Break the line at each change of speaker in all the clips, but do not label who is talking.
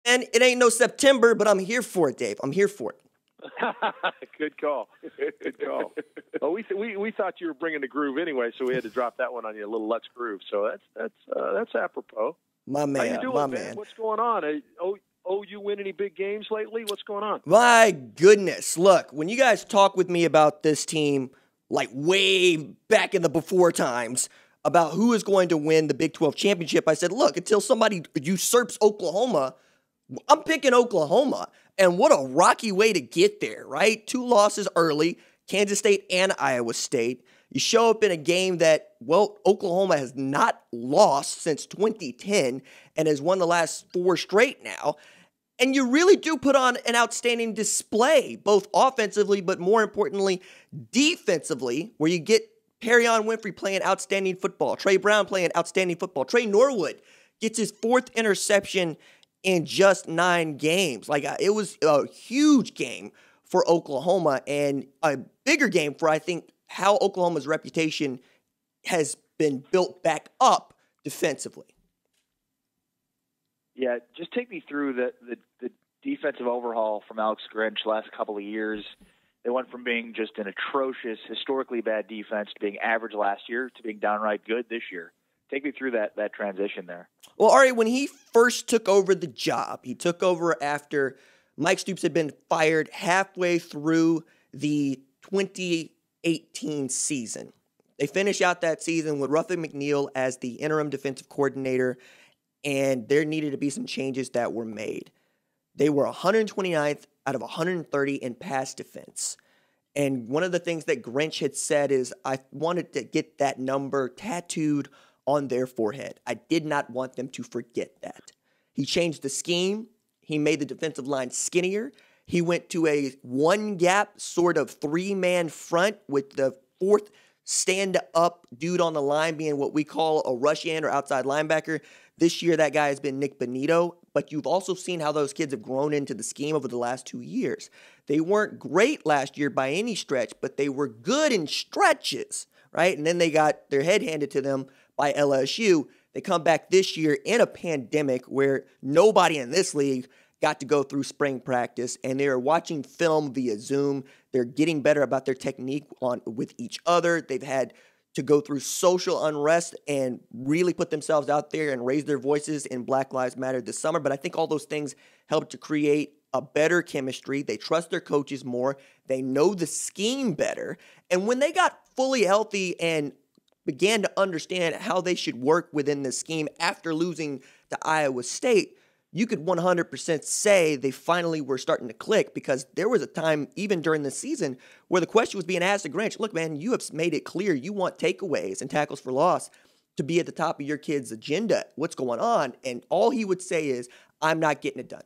And it ain't no September, but I'm here for it, Dave. I'm here for it.
Good call. Good call. Well, we thought you were bringing the groove anyway, so we had to drop that one on you, a little Let's Groove. So that's apropos.
My man,
how you doing, man? What's going on? You win any big games lately? What's going on?
My goodness. Look, when you guys talk with me about this team, like way back in the before times, about who is going to win the Big 12 championship, I said, look, until somebody usurps Oklahoma, I'm picking Oklahoma. And what a rocky way to get there, right? 2 losses early, Kansas State and Iowa State. You show up in a game that, well, Oklahoma has not lost since 2010 and has won the last 4 straight now. And you really do put on an outstanding display, both offensively, but more importantly, defensively, where you get Perrion Winfrey playing outstanding football, Trey Brown playing outstanding football, Trey Norwood gets his 4th interception in just 9 games. Like, it was a huge game for Oklahoma and a bigger game for, I think, how Oklahoma's reputation has been built back up defensively.
Yeah, just take me through the defensive overhaul from Alex Grinch last couple of years. They went from being just an atrocious, historically bad defense to being average last year to being downright good this year. Take me through that transition there.
Well, Ari, when he first took over the job, he took over after Mike Stoops had been fired halfway through the 2018 season. They finished out that season with Ruffin McNeil as the interim defensive coordinator, and there needed to be some changes that were made. They were 129th out of 130 in pass defense. And one of the things that Grinch had said is, I wanted to get that number tattooed on their forehead. I did not want them to forget that. He changed the scheme. He made the defensive line skinnier. He went to a 1-gap sort of 3-man front with the 4th stand-up dude on the line being what we call a rush end or outside linebacker. This year, that guy has been Nick Bonito, but you've also seen how those kids have grown into the scheme over the last 2 years. They weren't great last year by any stretch, but they were good in stretches, right? And then they got their head handed to them by LSU. They come back this year in a pandemic where nobody in this league got to go through spring practice, and they're watching film via Zoom. They're getting better about their technique with each other. They've had to go through social unrest and really put themselves out there and raise their voices in Black Lives Matter this summer. But I think all those things help to create a better chemistry. They trust their coaches more. They know the scheme better. And when they got fully healthy and began to understand how they should work within the scheme after losing to Iowa State, you could 100% say they finally were starting to click, because there was a time, even during the season, where the question was being asked to Grinch, look, man, you have made it clear you want takeaways and tackles for loss to be at the top of your kid's agenda. What's going on? And all he would say is, I'm not getting it done.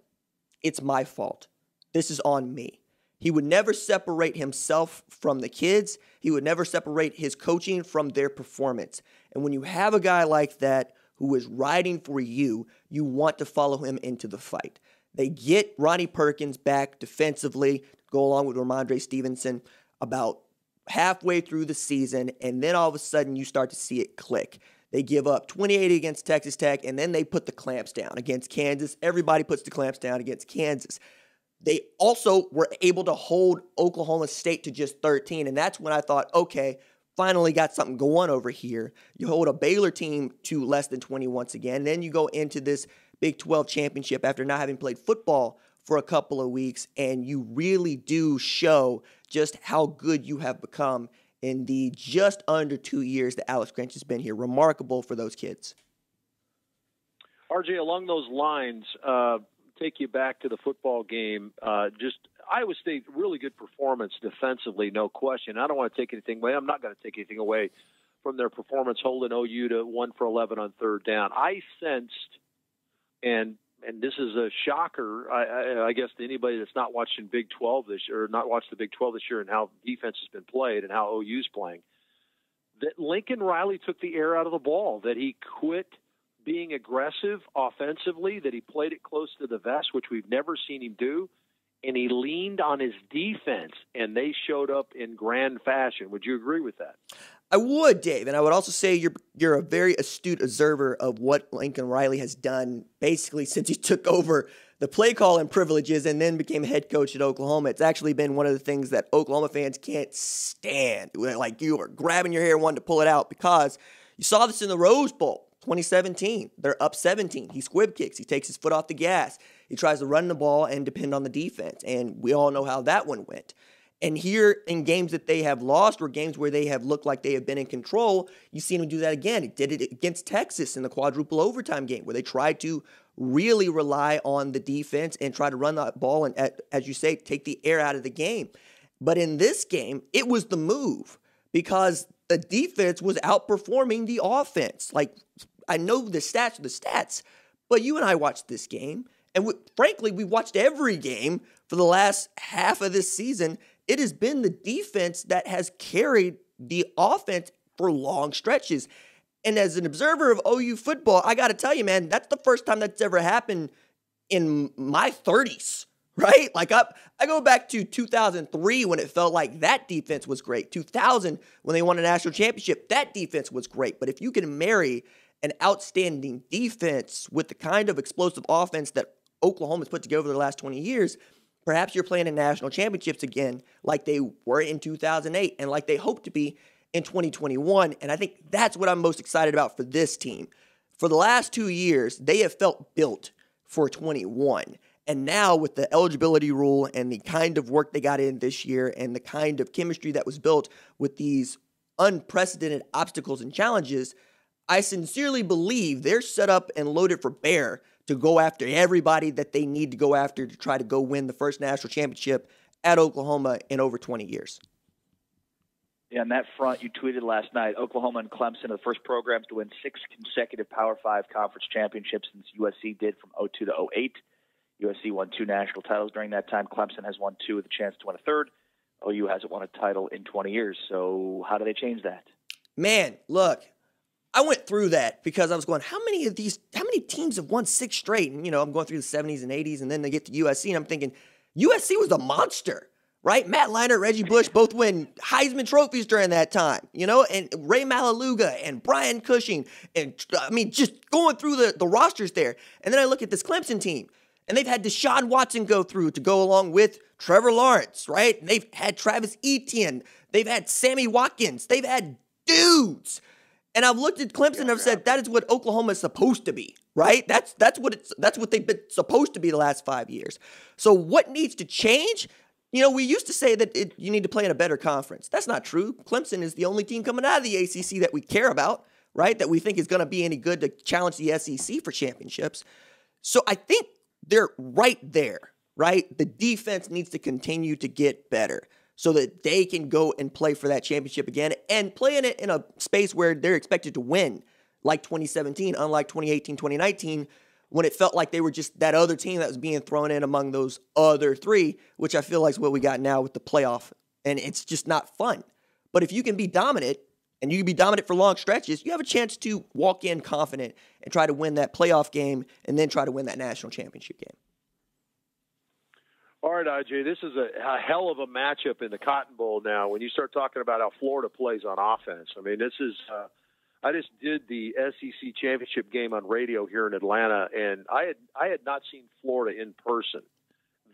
It's my fault. This is on me. He would never separate himself from the kids. He would never separate his coaching from their performance. And when you have a guy like that who is riding for you, you want to follow him into the fight. They get Ronnie Perkins back defensively, go along with Ramondre Stevenson about halfway through the season, and then all of a sudden you start to see it click. They give up 28 against Texas Tech, and then they put the clamps down against Kansas. Everybody puts the clamps down against Kansas. They also were able to hold Oklahoma State to just 13, and that's when I thought, okay, finally got something going over here. You hold a Baylor team to less than 20 once again. Then you go into this Big 12 championship after not having played football for a couple of weeks, and you really do show just how good you have become in the just under 2 years that Alex Grinch has been here. Remarkable for those kids.
RJ, along those lines, take you back to the football game. Just Iowa State, really good performance defensively, no question. I don't want to take anything away. I'm not going to take anything away from their performance holding OU to 1 for 11 on 3rd down. I sensed, and this is a shocker, I guess, to anybody that's not watching Big 12 this year, or not watched the Big 12 this year and how defense has been played and how OU's playing, that Lincoln Riley took the air out of the ball, that he quit being aggressive offensively, that he played it close to the vest, which we've never seen him do, and he leaned on his defense, and they showed up in grand fashion. Would you agree with that?
I would, Dave, and I would also say you're a very astute observer of what Lincoln Riley has done basically since he took over the play calling privileges and then became head coach at Oklahoma. It's actually been one of the things that Oklahoma fans can't stand. Like, you are grabbing your hair wanting to pull it out, because you saw this in the Rose Bowl 2017. They're up 17. He squib kicks. He takes his foot off the gas. He tries to run the ball and depend on the defense, and we all know how that one went. And here in games that they have lost, or games where they have looked like they have been in control, you see him do that again. He did it against Texas in the quadruple overtime game, where they tried to really rely on the defense and try to run that ball and, as you say, take the air out of the game. But in this game, it was the move, because the defense was outperforming the offense. Like, I know the stats are the stats, but you and I watched this game, and frankly, we watched every game for the last half of this season. It has been the defense that has carried the offense for long stretches. And as an observer of OU football, I got to tell you, man, that's the first time that's ever happened in my 30s, right? Like, I go back to 2003 when it felt like that defense was great. 2000 when they won a national championship, that defense was great. But if you can marry an outstanding defense with the kind of explosive offense that Oklahoma's put together over the last 20 years, perhaps you're playing in national championships again like they were in 2008 and like they hope to be in 2021. And I think that's what I'm most excited about for this team. For the last 2 years, they have felt built for 21. And now with the eligibility rule and the kind of work they got in this year and the kind of chemistry that was built with these unprecedented obstacles and challenges, I sincerely believe they're set up and loaded for bear to go after everybody that they need to go after to try to go win the first national championship at Oklahoma in over 20 years.
Yeah, on that front, you tweeted last night, Oklahoma and Clemson are the first programs to win 6 consecutive Power 5 conference championships since USC did from 2002 to 2008. USC won 2 national titles during that time. Clemson has won 2 with a chance to win a third. OU hasn't won a title in 20 years. So how do they change that?
Man, look, I went through that because I was going, how many teams have won 6 straight? And, I'm going through the 70s and 80s, and then they get to USC, and I'm thinking, USC was a monster, right? Matt Leinart, Reggie Bush both win Heisman trophies during that time, and Ray Malaluga and Brian Cushing, and, just going through the rosters there. And then I look at this Clemson team, and they've had Deshaun Watson go through to go along with Trevor Lawrence, right? They've had Travis Etienne. They've had Sammy Watkins. They've had dudes. And I've looked at Clemson and I've said that is what Oklahoma is supposed to be, right? That's what they've been supposed to be the last 5 years. So what needs to change? We used to say that you need to play in a better conference. That's not true. Clemson is the only team coming out of the ACC that we care about, right? That we think is going to be any good to challenge the SEC for championships. So I think they're right there, right? The defense needs to continue to get better so that they can go and play for that championship again and play in it in a space where they're expected to win, like 2017, unlike 2018, 2019, when it felt like they were just that other team that was being thrown in among those other 3, which I feel like is what we got now with the playoff. And it's just not fun. But if you can be dominant, and you can be dominant for long stretches, you have a chance to walk in confident and try to win that playoff game and then try to win that national championship game.
All right, IJ, this is a hell of a matchup in the Cotton Bowl now when you start talking about how Florida plays on offense. This is I just did the SEC championship game on radio here in Atlanta, and I had not seen Florida in person.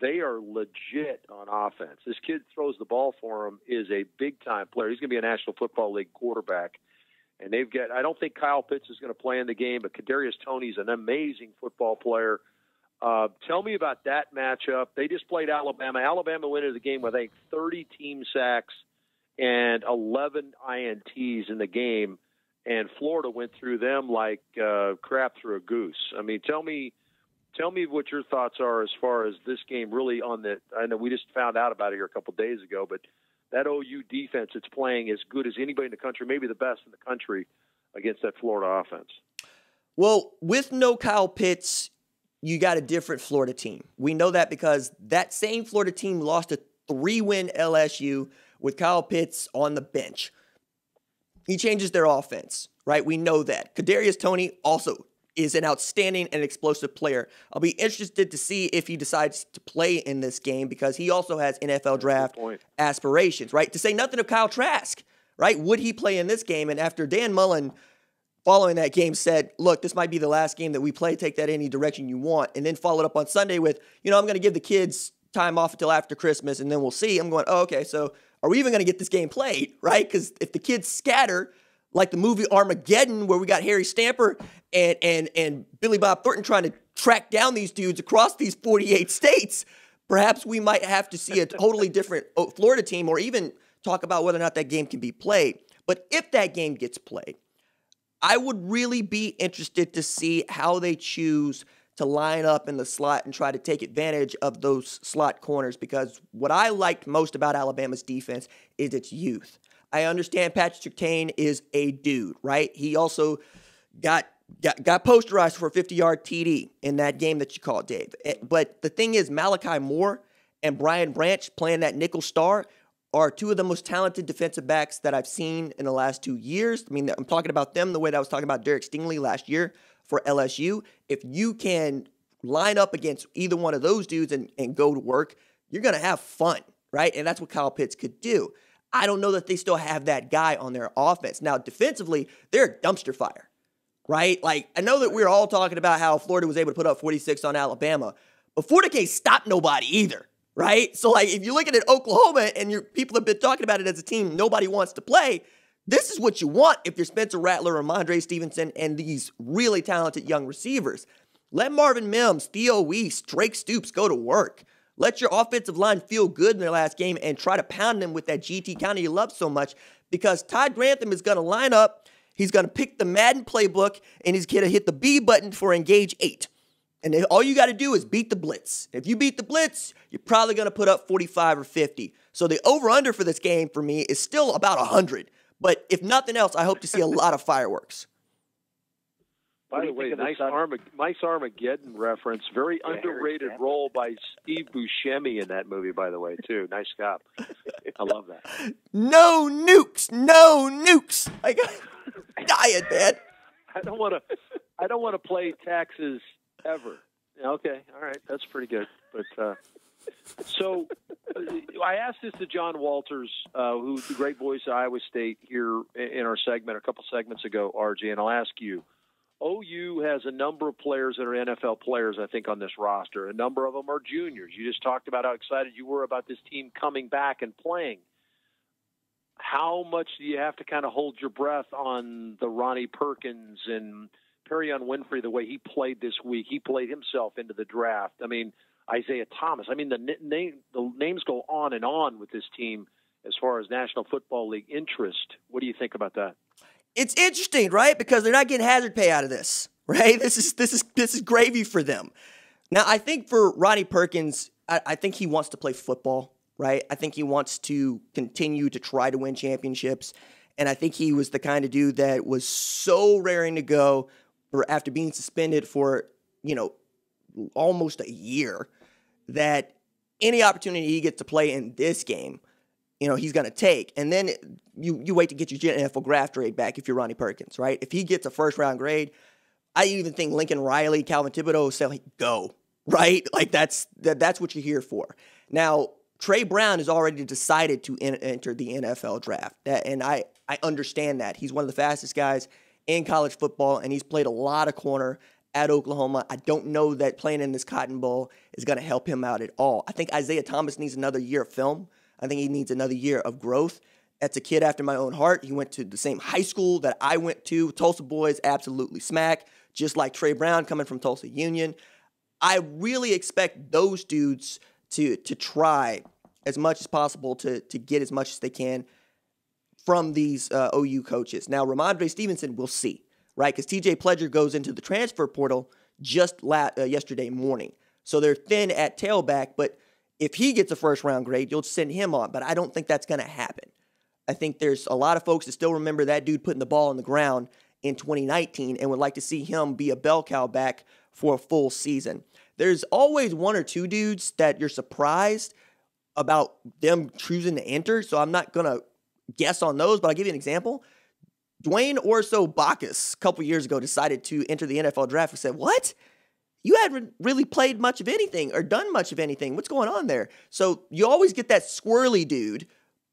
They are legit on offense. This kid throws the ball for him, is a big-time player. He's going to be a National Football League quarterback. And I don't think Kyle Pitts is going to play in the game, but Kadarius Toney's an amazing football player. Tell me about that matchup. They just played Alabama. Alabama went into the game with, I think, 30 team sacks and 11 INTs in the game, and Florida went through them like crap through a goose. Tell me what your thoughts are as far as this game really I know we just found out about it here a couple of days ago, but that OU defense it's playing as good as anybody in the country, maybe the best in the country against that Florida offense.
Well, with no Kyle Pitts, you got a different Florida team. We know that because that same Florida team lost a 3-win LSU with Kyle Pitts on the bench. He changes their offense, right? We know that. Kadarius Toney also is an outstanding and explosive player. I'll be interested to see if he decides to play in this game because he also has NFL draft aspirations, right? To say nothing of Kyle Trask, right? Would he play in this game? And after Dan Mullen, following that game, said, look, this might be the last game that we play. Take that any direction you want. And then followed up on Sunday with, I'm going to give the kids time off until after Christmas, and then we'll see. I'm going, oh, okay, so are we even going to get this game played, right? Because if the kids scatter, like the movie Armageddon, where we got Harry Stamper and Billy Bob Thornton trying to track down these dudes across these 48 states, perhaps we might have to see a totally different Florida team, or even talk about whether or not that game can be played. But if that game gets played, I would really be interested to see how they choose to line up in the slot and try to take advantage of those slot corners, because what I liked most about Alabama's defense is its youth. I understand Patrick Surtain is a dude, right? He also got posterized for a 50-yard TD in that game that you called, Dave. But the thing is, Malachi Moore and Brian Branch playing that nickel star are two of the most talented defensive backs that I've seen in the last 2 years. I mean, I'm talking about them the way that I was talking about Derek Stingley last year for LSU. If you can line up against either one of those dudes and go to work, you're going to have fun, right? And that's what Kyle Pitts could do. I don't know that they still have that guy on their offense. Now, defensively, they're a dumpster fire, right? Like, I know that we're all talking about how Florida was able to put up 46 on Alabama, but Florida can't stop nobody either, right? So, like, if you're looking at Oklahoma and people have been talking about it as a team nobody wants to play, this is what you want if you're Spencer Rattler or Ramondre Stevenson and these really talented young receivers. Let Marvin Mims, Theo Weiss, Drake Stoops go to work. Let your offensive line feel good in their last game and try to pound them with that GT counter you love so much, because Todd Grantham is going to line up, he's going to pick the Madden playbook, and he's going to hit the B button for Engage 8. And then all you got to do is beat the blitz. If you beat the blitz, you're probably going to put up 45 or 50. So the over-under for this game for me is still about 100. But if nothing else, I hope to see a lot of fireworks.
By the way, nice Armageddon reference. Very underrated role by Steve Buscemi in that movie, by the way, too. Nice job. I love that.
No nukes. No nukes. I got dying, man.
I don't want to play taxes ever. Okay, all right, that's pretty good. But so I asked this to John Walters, who's the great voice of Iowa State, here in our segment a couple segments ago, RJ, and I'll ask you. OU has a number of players that are NFL players, I think, on this roster. A number of them are juniors. You just talked about how excited you were about this team coming back and playing. How much do you have to kind of hold your breath on the Ronnie Perkins and Perion Winfrey, the way he played this week? He played himself into the draft. I mean, Isaiah Thomas. I mean, the names go on and on with this team as far as National Football League interest. What do you think about that?
It's interesting, right? Because they're not getting hazard pay out of this, right? This is gravy for them. Now, I think for Ronnie Perkins, I think he wants to play football, right? I think he wants to continue to try to win championships. And I think he was the kind of dude that was so raring to go after being suspended for, almost a year, that any opportunity he gets to play in this game, he's going to take. And then you wait to get your NFL draft grade back if you're Ronnie Perkins, right? If he gets a first-round grade, I even think Lincoln Riley, Calvin Thibodeau say, go, right? Like, that's what you're here for. Now, Trey Brown has already decided to enter the NFL draft, and I understand that. He's one of the fastest guys in college football, and he's played a lot of corner at Oklahoma. I don't know that playing in this Cotton Bowl is going to help him out at all. I think Isaiah Thomas needs another year of film. I think he needs another year of growth. That's a kid after my own heart. He went to the same high school that I went to. Tulsa boys, absolutely smack, just like Trey Brown coming from Tulsa Union. I really expect those dudes to try as much as possible to get as much as they can from these OU coaches. Now, Ramondre Stevenson, we'll see, right? Because TJ Pledger goes into the transfer portal just yesterday morning. So they're thin at tailback, but if he gets a first-round grade, you'll send him on, but I don't think that's going to happen. I think there's a lot of folks that still remember that dude putting the ball on the ground in 2019 and would like to see him be a bell cow back for a full season. There's always one or two dudes that you're surprised about them choosing to enter, so I'm not going to guess on those, but I'll give you an example. Dwayne Orso Bacchus, a couple years ago, decided to enter the NFL draft and said, what? You haven't really played much of anything or done much of anything. What's going on there? So you always get that squirrely dude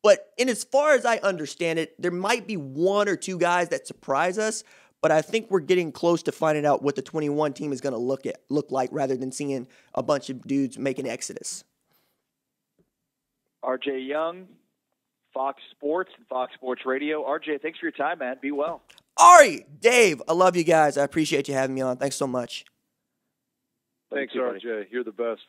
But in as far as I understand it, there might be one or two guys that surprise us, but I think we're getting close to finding out what the 21 team is going to look like rather than seeing a bunch of dudes make an exodus.
RJ Young, Fox Sports and Fox Sports Radio. RJ, thanks for your time, man. Be well.
Ari, Dave, I love you guys. I appreciate you having me on. Thanks so much.
Thanks, RJ. You're the best.